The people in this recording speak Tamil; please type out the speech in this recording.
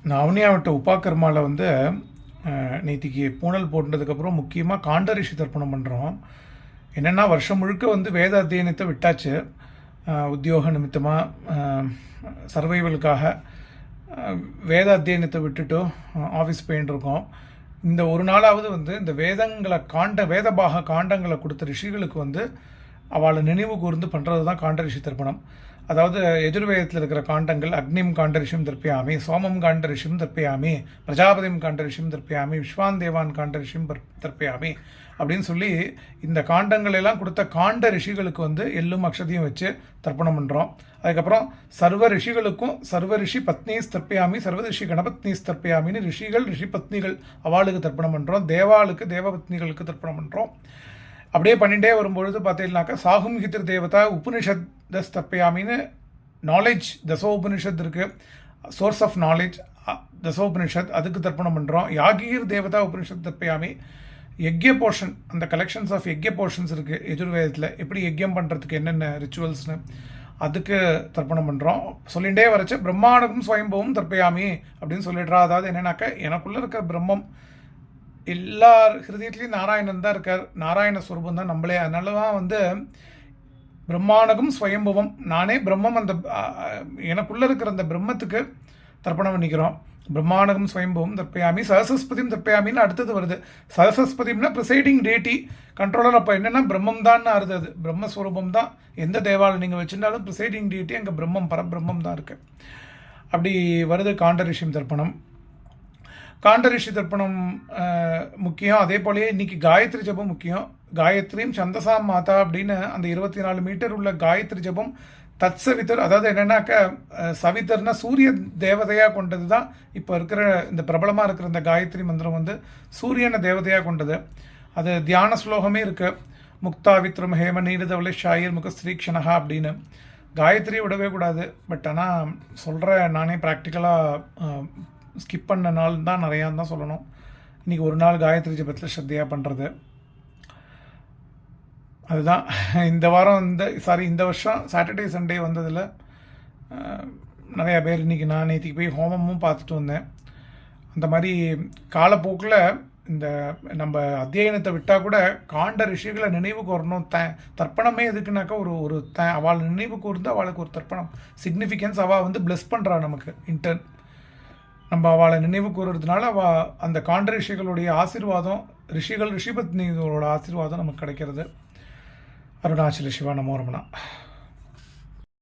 நான் அவனியாவட்ட உபாகர்மாவில் வந்து நேற்றுக்கு பூனல் போட்டதுக்கப்புறம் முக்கியமாக காண்டரிஷி தர்ப்பணம் பண்ணுறோம். என்னென்னா வருஷம் முழுக்க வந்து வேத அத்தியனத்தை விட்டாச்சு. உத்தியோக நிமித்தமாக சர்வைவலுக்காக வேத அத்தியனத்தை விட்டுட்டு ஆஃபீஸ் போயின்னு இருக்கோம். இந்த ஒரு நாளாவது வந்து இந்த வேதங்களை வேதபாக காண்டங்களை கொடுத்த ரிஷிகளுக்கு வந்து அவளை நினைவு கூர்ந்து பண்ணுறது தான் காண்டரிஷி தர்ப்பணம். அதாவது எஜுர்வேதத்தில் இருக்கிற காண்டங்கள் அக்னிம் காண்டரிஷிம் தர்ப்பயாமி, சோமம் காண்டரிஷிம் தர்ப்பயாமி, பிரஜாபதிம் காண்டரிஷிம் தர்ப்பயாமி, விஸ்வான் தேவான் காண்டரிஷிம் தர்ப்பயாமி அப்படின்னு சொல்லி இந்த காண்டங்கள் எல்லாம் கொடுத்த காண்ட ரிஷிகளுக்கு வந்து எள்ளும் அக்ஷதியும் வச்சு தர்ப்பணம் பண்ணுறோம். அதுக்கப்புறம் சர்வ ரிஷிகளுக்கும் சர்வ ரிஷி பத்னீஸ் தர்ப்பயாமி, சர்வ ரிஷி கணபத்னீஸ் தர்ப்பயாமின்னு ரிஷிகள் ரிஷி பத்னிகள் அவளுக்கு தர்ப்பணம் பண்ணுறோம். தேவாளுக்கு தேவபத்னிகளுக்கு தர்ப்பணம் பண்ணுறோம். அப்படியே பண்ணிகிட்டே வரும்பொழுது பார்த்தீங்கன்னாக்கா சாகும் ஹித்திர தேவதா உபனிஷத் தர்ப்பயாமின்னு நாலேஜ் தசோபனிஷத் இருக்குது, சோர்ஸ் ஆஃப் நாலேஜ் தசோபனிஷத், அதுக்கு தர்ப்பணம் பண்ணுறோம். யாகீர் தேவதா உபனிஷத் தர்ப்பயாமி, யக்ய போர்ஷன், அந்த கலெக்ஷன்ஸ் ஆஃப் யக்ய போர்ஷன்ஸ் இருக்குது எஜுர்வேதத்தில், எப்படி யக்யம் பண்ணுறதுக்கு என்னென்ன ரிச்சுவல்ஸ்னு அதுக்கு தர்ப்பணம் பண்ணுறோம். சொல்லிகிட்டே வரச்சு பிரம்மாண்டமும் ஸ்வயம்பவும் தர்ப்பயாமி அப்படின்னு சொல்லிடுறா. அதாவது என்னென்னாக்கா எனக்குள்ளே இருக்கிற பிரம்மம் எல்லார் ஹிருதயத்துலேயும் நாராயணன் தான் இருக்கார், நாராயண ஸ்வரூபம் தான் நம்மளே. அதனால தான் வந்து பிரம்மாண்டகம் ஸ்வயம்புவம், நானே பிரம்மம், அந்த எனக்குள்ளே இருக்கிற அந்த பிரம்மத்துக்கு தர்ப்பணம் பண்ணிக்கிறோம். பிரம்மாண்டகம் ஸ்வயம்புவம் தர்ப்பயாமி, சரஸ்வதியும் தர்ப்பயாமின்னு அடுத்தது வருது. சரஸ்வதிம்னா ப்ரிசைடிங் டேட்டி, கண்ட்ரோலர். அப்போ என்னென்னா பிரம்மம் தான் ஆறுது, அது பிரம்மஸ்வரூபம் தான். எந்த தேவாலயம் நீங்கள் வச்சுருந்தாலும் ப்ரிசைடிங் டேட்டி அங்கே பிரம்மம் பரபிரம்மம் தான் இருக்குது. அப்படி வருது காண்டரிஷிம் தர்ப்பணம். காண்டரிஷி தர்ப்பணம் முக்கியம். அதே போலயே இன்றைக்கி காயத்ரி ஜபம் முக்கியம். காயத்ரியும் சந்தசாம் மாதா அப்படின்னு அந்த 24 மீட்டர் உள்ள காயத்ரி ஜபம் தத் சவித்தர், அதாவது என்னென்னாக்கா சவித்தர்னா சூரிய தேவதையாக கொண்டது தான் இப்போ இருக்கிற இந்த பிரபலமாக இருக்கிற இந்த காயத்ரி மந்திரம் வந்து சூரியனை தேவதையாக கொண்டது. அது தியான ஸ்லோகமே இருக்குது, முக்தாவித்ரம் ஹேம நீரதவளை ஷாயிர் முக ஸ்ரீக்ஷணஹா அப்படின்னு. காயத்ரியை விடவே கூடாது. பட் ஆனால் சொல்கிற நானே ப்ராக்டிக்கலாக ஸ்கிப் பண்ண நாள் தான் நிறையான்னு தான் சொல்லணும். இன்றைக்கி ஒரு நாள் காயத்ரி ஜபத்தில் ஸ்ரத்தையாக பண்ணுறது அதுதான். இந்த வாரம் இந்த வருஷம் சாட்டர்டே சண்டே வந்ததில் நிறையா பேர் இன்றைக்கி நான் நேற்றுக்கு போய் ஹோமமும் பார்த்துட்டு வந்தேன். அந்த மாதிரி காலப்போக்கில் இந்த நம்ம அத்தியனத்தை விட்டால் கூட காண்ட ரிஷிகளை நினைவு கூறணும். தர்ப்பணமே எதுக்குனாக்கா ஒரு அவளை நினைவு கூர்ந்து அவளுக்கு ஒரு தர்ப்பணம் சிக்னிஃபிகன்ஸ் அவள் வந்து பிளஸ் பண்ணுறா நமக்கு இன்டர்ன். நம்ம அவளை நினைவு கூறுறதுனால அந்த காண்ட ரிஷிகளுடைய ஆசீர்வாதம், ரிஷிபத்னிகளோட ஆசீர்வாதம் நமக்கு கிடைக்கிறது. அருணாச்சல சிவா நமோ ரமணா.